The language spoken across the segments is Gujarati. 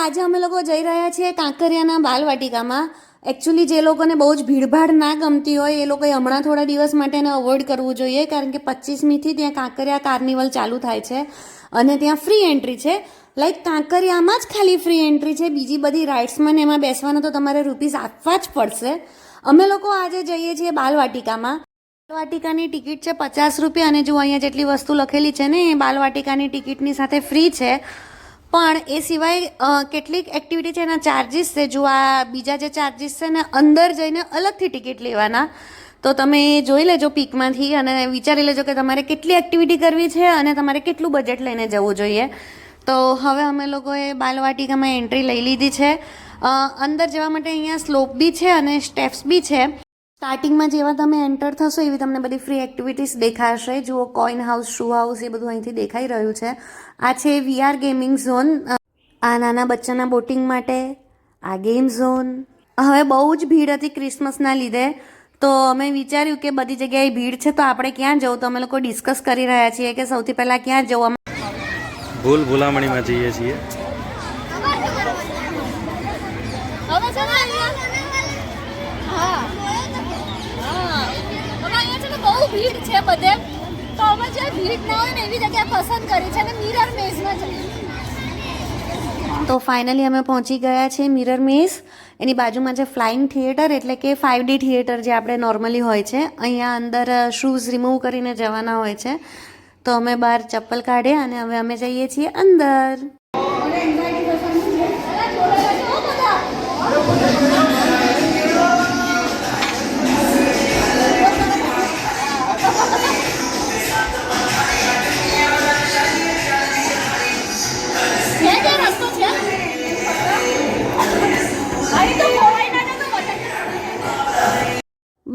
આજે અમે લોકો જઈ રહ્યા છીએ કાંકરિયાના બાલવાટિકામાં. એકચ્યુઅલી જે લોકોને બહુ જ ભીડભાડ ના ગમતી હોય એ લોકોએ હમણાં થોડા દિવસ માટે એને અવોઇડ કરવું જોઈએ, કારણ કે 25મીથી ત્યાં કાંકરિયા કાર્નિવલ ચાલુ થાય છે અને ત્યાં ફ્રી એન્ટ્રી છે. લાઈક કાંકરિયામાં જ ખાલી ફ્રી એન્ટ્રી છે, બીજી બધી રાઇડ્સમાં ને એમાં બેસવાના તો તમારે રૂપીસ આપવા જ પડશે. અમે લોકો આજે જઈએ છીએ બાલવાટિકામાં. બાલવાટિકાની ટિકિટ છે 50 રૂપિયા, અને જો અહીંયા જેટલી વસ્તુ લખેલી છે ને એ બાલવાટિકાની ટિકિટની સાથે ફ્રી છે. પણ એ સિવાય કેટલીક એક્ટિવિટી છે એના ચાર્જિસ છે. જો આ બીજા જે ચાર્જિસ છે ને અંદર જઈને અલગથી ટિકિટ લેવાના, તો તમે જોઈ લેજો પીકમાંથી અને વિચારી લેજો કે તમારે કેટલી એક્ટિવિટી કરવી છે અને તમારે કેટલું બજેટ લઈને જવું જોઈએ. તો હવે અમે લોકોએ બાલવાટિકામાં એન્ટ્રી લઈ લીધી છે. અંદર જવા માટે અહીંયા સ્લોપ બી છે અને સ્ટેપ્સ બી છે. સ્ટાર્ટિંગમાં જેવા તમે એન્ટર થશો એવી તમને બધી ફ્રી એક્ટિવિટીઝ દેખાશે. જુઓ, કોઈન હાઉસ, શૂ હાઉસ, એ બધું અહીંથી દેખાઈ રહ્યું છે. આ છે VR ગેમિંગ ઝોન. આ નાના બચ્ચાના બોટિંગ માટે આ ગેમ ઝોન. હવે બહુ જ ભીડ હતી ક્રિસમસના લીધે, તો અમે વિચાર્યું કે બધી જગ્યાએ ભીડ છે તો આપણે ક્યાં જવું. તો અમે લોકો ડિસ્કસ કરી રહ્યા છીએ કે સૌથી પહેલાં ક્યાં જવું. ભૂલામણીમાં જઈએ છીએ. ભીડ છે બધે, તો અમે જે ભીડ ના હોય ને એવી જગ્યા પસંદ કરી છે અને મિરર મેઝમાં જઈએ. તો ફાઇનલી અમે પહોંચી ગયા છે મિરર મેઝ. એની બાજુમાં છે ફ્લાઇંગ થિયેટર, એટલે કે 5D થિયેટર જે આપણે નોર્મલી હોય છે. અહીંયા અંદર શૂઝ રિમૂવ કરીને જવાના હોય છે. તો અમે બહાર ચપ્પલ કાઢ્યા અને હવે અમે જઈએ છીએ અંદર.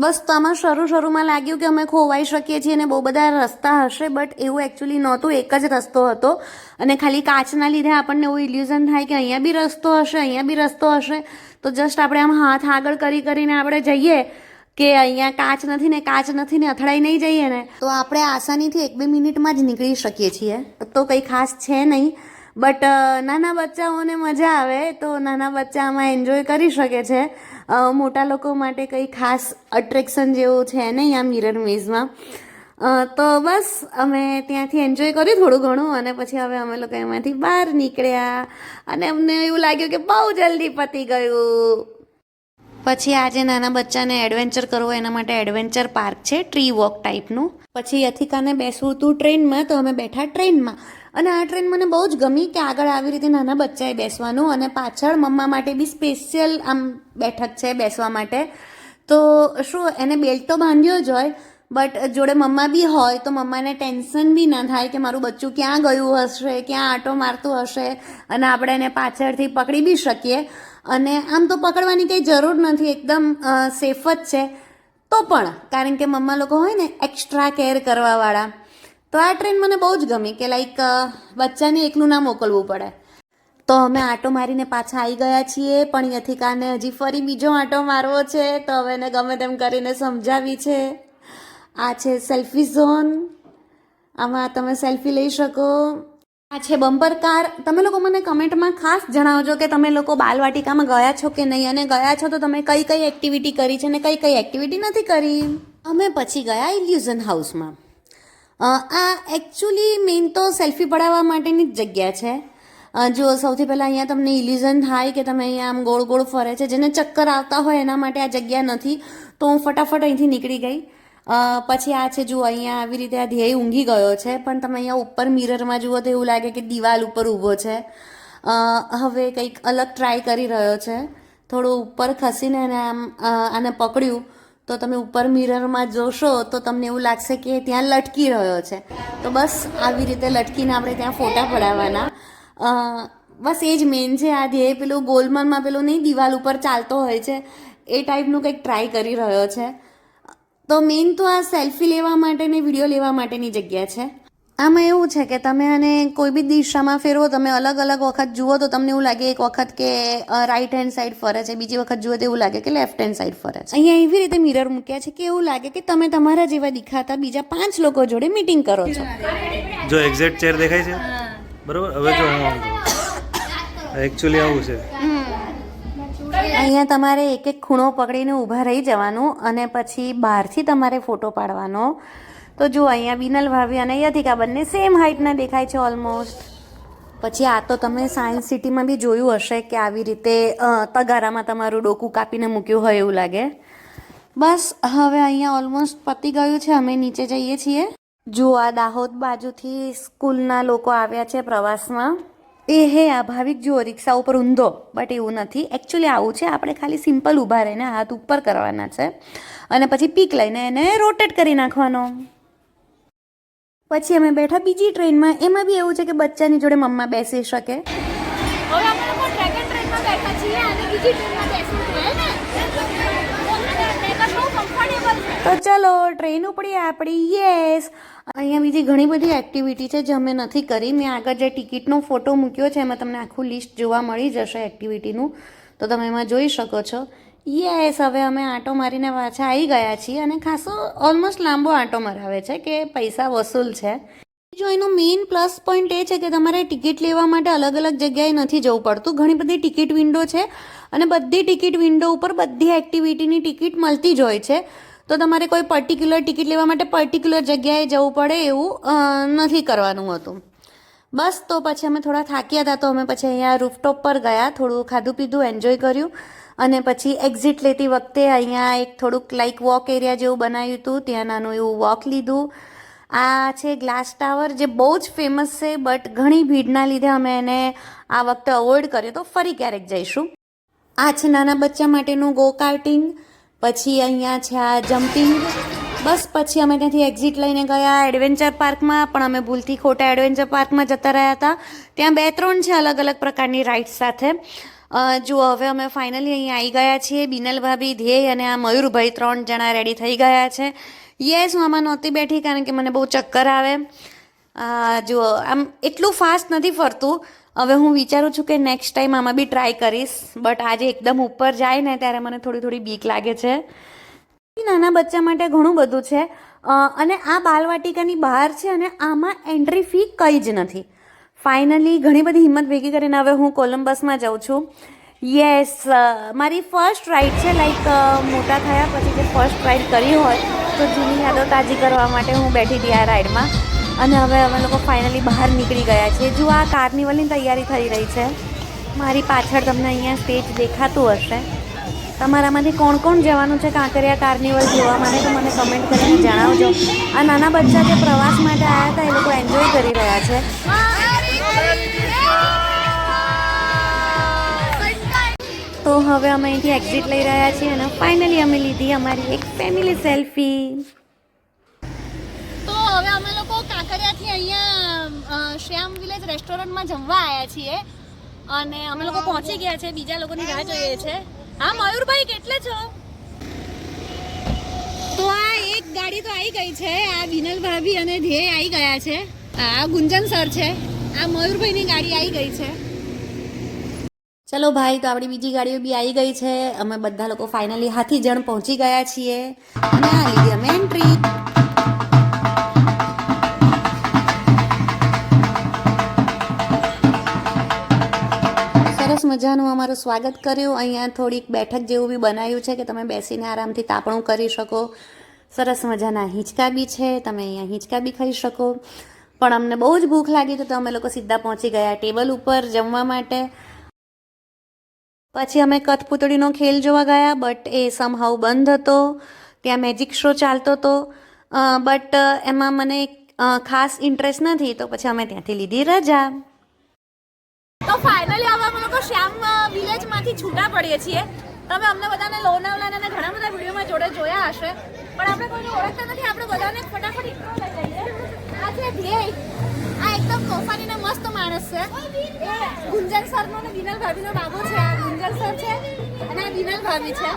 બસ તો આમાં શરૂમાં લાગ્યું કે અમે ખોવાઈ શકીએ છીએ અને બહુ બધા રસ્તા હશે, બટ એવું એકચ્યુઅલી નહોતું. એક જ રસ્તો હતો અને ખાલી કાચના લીધે આપણને એવું ઇલ્યુઝન થાય કે અહીંયા બી રસ્તો હશે, અહીંયા બી રસ્તો હશે. તો જસ્ટ આપણે આમ હાથ આગળ કરીને આપણે જઈએ કે અહીંયા કાચ નથી ને અથડાઈ નહીં જઈએ ને, તો આપણે આસાનીથી 1-2 મિનિટમાં જ નીકળી શકીએ છીએ. તો કંઈ ખાસ છે નહીં, બટ નાના બચ્ચાઓને મજા આવે તો નાના બચ્ચા આમાં એન્જોય કરી શકે છે. મોટા લોકો માટે કંઈ ખાસ અટ્રેક્શન જેવું છે નહીં આ મિરર મેઝમાં. તો બસ અમે ત્યાંથી એન્જોય કર્યું થોડું ઘણું અને પછી હવે અમે લોકો એમાંથી બહાર નીકળ્યા અને અમને એવું લાગ્યું કે બહુ જલ્દી પતી ગયું. પછી આજે નાના બચ્ચાને એડવેન્ચર કરવો એના માટે એડવેન્ચર પાર્ક છે, ટ્રી વોક ટાઈપનું. પછી યથિકાને બેસવું હતું ટ્રેનમાં, તો અમે બેઠા ટ્રેનમાં. અને આ ટ્રેન મને બહુ જ ગમી કે આગળ આવી રીતે નાના બચ્ચાએ બેસવાનું અને પાછળ મમ્મા માટે બી સ્પેશિયલ આમ બેઠક છે બેસવા માટે. તો શું એને બેલ્ટ તો બાંધ્યો જ હોય, બટ જોડે મમ્મા બી હોય તો મમ્માને ટેન્શન બી ના થાય કે મારું બચ્ચું ક્યાં ગયું હશે, ક્યાં આંટો મારતું હશે, અને આપણે એને પાછળથી પકડી બી શકીએ. અને આમ તો પકડવાની કંઈ જરૂર નથી, એકદમ સેફ જ છે. તો પણ કારણ કે મમ્મા લોકો હોય ને એક્સ્ટ્રા કેર કરવાવાળા, તો આ ટ્રેન મને બહુ જ ગમી કે લાઈક બચ્ચાને એકલું ના મોકલવું પડે. તો અમે આંટો મારીને પાછા આવી ગયા છીએ, પણ યથિકાને હજી ફરી બીજો આંટો મારવો છે, તો હવે એને ગમે તેમ કરીને સમજાવી છે. આ છે સેલ્ફી ઝોન, આમાં તમે સેલ્ફી લઈ શકો. આ છે બમ્પર કાર. તમે લોકો મને કમેન્ટમાં ખાસ જણાવજો કે તમે લોકો બાલવાટિકામાં ગયા છો કે નહીં, અને ગયા છો તો તમે કઈ કઈ એક્ટિવિટી કરી છે અને કઈ કઈ એક્ટિવિટી નથી કરી. અમે પછી ગયા ઇલ્યુઝન હાઉસમાં. આ એકચ્યુઅલી મેઇન તો સેલ્ફી પડાવવા માટેની જ જગ્યા છે. જો સૌથી પહેલાં અહીંયા તમને ઇલ્યુઝન થાય કે તમે અહીંયા આમ ગોળ ગોળ ફરે છે, જેને ચક્કર આવતા હોય એના માટે આ જગ્યા નથી. તો હું ફટાફટ અહીંથી નીકળી ગઈ. પછી આ છે, જુઓ અહીંયા આવી રીતે આ ધ્યેય ઊંઘી ગયો છે, પણ તમે અહીંયા ઉપર મિરરમાં જુઓ તો એવું લાગે કે દિવાલ ઉપર ઊભો છે. હવે કંઈક અલગ ટ્રાય કરી રહ્યો છે. થોડું ઉપર ખસીને એને આને પકડ્યું તો તમે ઉપર મિરરમાં જોશો તો તમને એવું લાગશે કે ત્યાં લટકી રહ્યો છે. તો બસ આવી રીતે લટકીને આપણે ત્યાં ફોટા પડાવવાના. બસ એ જ મેઇન છે. આ ધ્યેય પેલું ગોલમાલમાં પેલું નહીં દિવાલ ઉપર ચાલતો હોય છે એ ટાઈપનું કંઈક ટ્રાય કરી રહ્યો છે. તો મેઇન તો આ સેલ્ફી લેવા માટે ને વિડીયો લેવા માટેની જગ્યા છે. આમાં એવું છે કે તમે આને કોઈ બી દિશામાં ફેરવો, તમે અલગ અલગ વખત જુઓ તો તમને એવું લાગે એક વખત કે રાઈટ હેન્ડ સાઈડ ફરે છે, બીજી વખત જુઓ તો એવું લાગે કે લેફ્ટ હેન્ડ સાઈડ ફરે છે. અહીંયા એવી રીતે મિરર મૂક્યા છે કે એવું લાગે કે તમે તમારા જેવા દેખાતા બીજા 5 લોકો જોડે મીટિંગ કરો છો. જો એક્ઝેક્ટ ચેર દેખાય છે, બરોબર. હવે જો હું એકચ્યુઅલી આવું છે. અહીંયા તમારે એક એક ખૂણો પકડીને ઊભા રહી જવાનું અને પછી બહારથી તમારે ફોટો પાડવાનો. તો જો અહીંયા બિનલ ભાભી અને યથિકા બંને સેમ હાઇટના દેખાય છે ઓલમોસ્ટ. પછી આ તો તમે સાયન્સ સિટીમાં બી જોયું હશે કે આવી રીતે તગારામાં તમારું ડોકું કાપીને મૂક્યું હોય એવું લાગે. બસ હવે અહીંયા ઓલમોસ્ટ પતી ગયું છે, અમે નીચે જઈએ છીએ. જો આ દાહોદ બાજુથી સ્કૂલના લોકો આવ્યા છે પ્રવાસમાં. એ હે આ ભાવિક જુઓ રિક્ષા ઉપર ઊંધો, બટ એવું નથી. એકચ્યુઅલી આવું છે, આપણે ખાલી સિમ્પલ ઊભા રહીને હાથ ઉપર કરવાના છે અને પછી પીક લઈને એને રોટેટ કરી નાખવાનો. પછી અમે બેઠા બીજી ટ્રેનમાં. એમાં બી એવું છે કે બચ્ચાની જોડે મમ્મા બેસી શકે. હવે અમે લોકો ડ્રેગન ટ્રેનમાં બેઠા છીએ અને બીજી ટ્રેનમાં બેસવું જોઈએ ને, અને ડ્રેગન બહુ કમ્ફર્ટેબલ છે. તો ચલો ટ્રેન ઉપડી આપણી. યસ, અહીંયા બીજી ઘણી બધી એક્ટિવિટી છે જે અમે નથી કરી. મેં આગળ જે ટિકિટનો ફોટો મૂક્યો છે એમાં તમને આખું લિસ્ટ જોવા મળી જશે એક્ટિવિટીનું, તો તમે એમાં જોઈ શકો છો. યસ, હવે અમે આંટો મારીને પાછા આવી ગયા છીએ અને ખાસો ઓલમોસ્ટ લાંબો આંટો મરાવે છે કે પૈસા વસૂલ છે. જો એનો મેઇન પ્લસ પોઈન્ટ એ છે કે તમારે ટિકિટ લેવા માટે અલગ અલગ જગ્યાએ નથી જવું પડતું. ઘણી બધી ટિકિટ વિન્ડો છે અને બધી ટિકિટ વિન્ડો ઉપર બધી એક્ટિવિટીની ટિકિટ મળતી જ હોય છે. તો તમારે કોઈ પર્ટિક્યુલર ટિકિટ લેવા માટે પર્ટિક્યુલર જગ્યાએ જવું પડે એવું નથી કરવાનું હતું. બસ, તો પછી અમે થોડા થાક્યા હતા તો અમે પછી અહીંયા રૂફટોપ પર ગયા, થોડું ખાધું પીધું એન્જોય કર્યું અને પછી એક્ઝિટ લેતી વખતે અહીંયા એક થોડુંક લાઇક વોક એરિયા જેવું બનાવ્યું હતું, ત્યાં નાનું એવું વોક લીધું. આ છે ગ્લાસ ટાવર જે બહુ જ ફેમસ છે, બટ ઘણી ભીડના લીધે અમે એને આ વખતે અવોઇડ કર્યો, તો ફરી ક્યારેક જઈશું. આ છે નાના બચ્ચા માટેનું ગો કાર્ટિંગ. પછી અહીંયા છે આ જમ્પિંગ. બસ પછી અમે ત્યાંથી એક્ઝિટ લઈને ગયા એડવેન્ચર પાર્કમાં, પણ અમે ભૂલથી ખોટા એડવેન્ચર પાર્કમાં જતા રહ્યા હતા. ત્યાં 2-3 છે અલગ અલગ પ્રકારની રાઇડ્સ સાથે. જુઓ હવે અમે ફાઇનલી અહીંયા આવી ગયા છીએ. બિનલ ભાભી, ધ્યેય અને આ મયુરભાઈ 3 જણા રેડી થઈ ગયા છે. યસ, હું આમાં નહોતી બેઠી કારણ કે મને બહુ ચક્કર આવે. જુઓ આમ એટલું ફાસ્ટ નથી ફરતું. હવે હું વિચારું છું કે નેક્સ્ટ ટાઈમ આમાં બી ટ્રાય કરીશ, બટ આજે એકદમ ઉપર જાય ને ત્યારે મને થોડી બીક લાગે છે. નાના બચ્ચા માટે ઘણું બધું છે અને આ બાલવાટિકાની બહાર છે અને આમાં એન્ટ્રી ફી કંઈ જ નથી. ફાઇનલી ઘણી બધી હિંમત ભેગી કરીને હવે હું કોલંબસમાં જાઉં છું. યસ, મારી ફર્સ્ટ રાઈડ છે. લાઈક મોટા થયા પછી જે ફર્સ્ટ રાઈડ કરી હોય તો જૂની યાદો તાજી કરવા માટે હું બેઠી હતી આ રાઈડમાં. અને હવે અમે લોકો ફાઇનલી બહાર નીકળી ગયા છીએ. જો આ કાર્નિવલની તૈયારી થઈ રહી છે. મારી પાછળ તમને અહીંયા સ્ટેજ દેખાતું હશે. તમારામાંથી કોણ કોણ જવાનું છે કાંકરિયા કાર્નિવલ જોવા માટે તો મને કમેન્ટ કરીને જણાવજો. આ નાના બચ્ચા જે પ્રવાસ માટે આવ્યા હતા એ લોકો એન્જોય કરી રહ્યા છે. તો હવે અમે અહીંથી એક્ઝિટ લઈ રહ્યા છીએ અને ફાઇનલી અમે લીધી અમારી એક ફેમિલી સેલ્ફી. તો હવે અમે લોકો કાંકરિયાથી અહીંયા શ્યામ વિલેજ રેસ્ટોરન્ટમાં જમવા આવ્યા છીએ અને અમે લોકો પહોંચી ગયા છે. બીજા લોકોની રાહ જોઈએ છે. હા મયુરભાઈ, કેટલે છો? તો આ એક ગાડી તો આવી ગઈ છે. આ બિનલ ભાભી અને ધ્યેય આવી ગયા છે. આ ગુંજન સર છે. આ મયુરભાઈની ગાડી આવી ગઈ છે. ચલો ભાઈ, તો આપણી બીજી ગાડીઓ બી આવી ગઈ છે. અમે બધા લોકો ફાઇનલી હાથીજણ પહોંચી ગયા છીએ અને આ લીધી અમે એન્ટ્રી. સરસ મજાનું અમારું સ્વાગત કર્યું. અહીંયા થોડીક બેઠક જેવું બી બનાવ્યું છે કે તમે બેસીને આરામથી તાપણું કરી શકો. સરસ મજાના હિંચકા બી છે, તમે અહીંયા હિંચકા બી ખાઈ શકો. પણ અમને બહુ જ ભૂખ લાગી તો અમે લોકો સીધા પહોંચી ગયા ટેબલ ઉપર જમવા માટે. પછી અમે કઠપૂતળીનો ખેલ જોવા ગયા, બટ એ સમહાઉ બંધ હતો. ત્યાં મેજિક શો ચાલતો હતો, બટ એમાં મને ખાસ ઇન્ટરેસ્ટ નથી, તો પછી અમે ત્યાંથી લીધી રજા. તો ફાઇનલી હવે અમે લોકો શ્યામ વિલેજમાંથી છૂટા પડીએ છીએ. તમે અમને બધાને લોનાવલાના અને ઘણા બધા વિડીયોમાં જોડે જોયા હશે, પણ આપણે કોઈને ઓળખતા નથી. આપણે બધાને ફટાફટ ઇન્ટ્રો લઈ લઈએ. આ છે ધ્યેય. આ એકદમ તોફાનીને મસ્ત માણસ છે. ગુંજન સરનો અને બિનલ ભાભીનો બાબો છે. આ ગુંજન સર છે અને આ બિનલ ભાભી છે.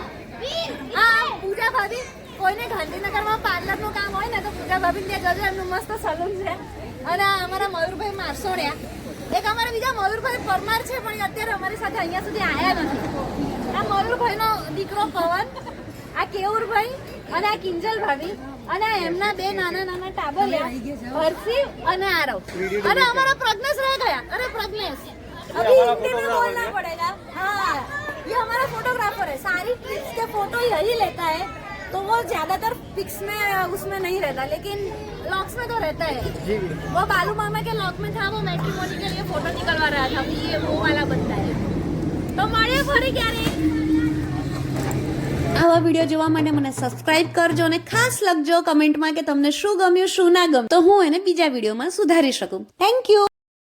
આ પૂજા ભાભી. કોઈને ગાંધીનગરમાં પાર્લરનું કામ હોય ને તો પૂજા ભાભીને ત્યાં જજો, એમનું મસ્ત સલૂન છે. અને આ અમારા મયુરભાઈ મારસોડિયા. એક અમારા બીજા મયુરભાઈ પરમાર છે, પણ અત્યારે અમારી સાથે અહીંયા સુધી આવ્યા નથી. આ મયુરભાઈનો દીકરો પવન, આ કેવુરભાઈ અને આ કિંજલ ભાભી અને એમના 2 નાના ટાબરિયા હર્ષી અને આરવ. અને અમારા પ્રજ્ઞેશ રહી ગયા. અરે પ્રજ્ઞેશ, अभी हिंदी में बोलना पड़ेगा। हाँ, ये हमारा फोटोग्राफर है, सारी ट्रिप्स के फोटो यही लेता है, तो वो ज्यादातर पिक्स में उसमें नहीं रहता, लेकिन लॉक्स में तो रहता है। वो बालू मामा के लॉक में था, वो मैट्रिमोनी के लिए फोटो निकलवा रहा था, अभी ये वो वाला बनता है। तो મળીએ ફરી ક્યારે। આવા વિડીયો જોવા માટે મને સબસ્ક્રાઇબ કરજો અને ખાસ લખજો કમેન્ટમાં કે તમને શું ગમ્યું શું ના ગમ્યું, તો હું એને બીજા વિડીયોમાં સુધારી શકું. Thank you.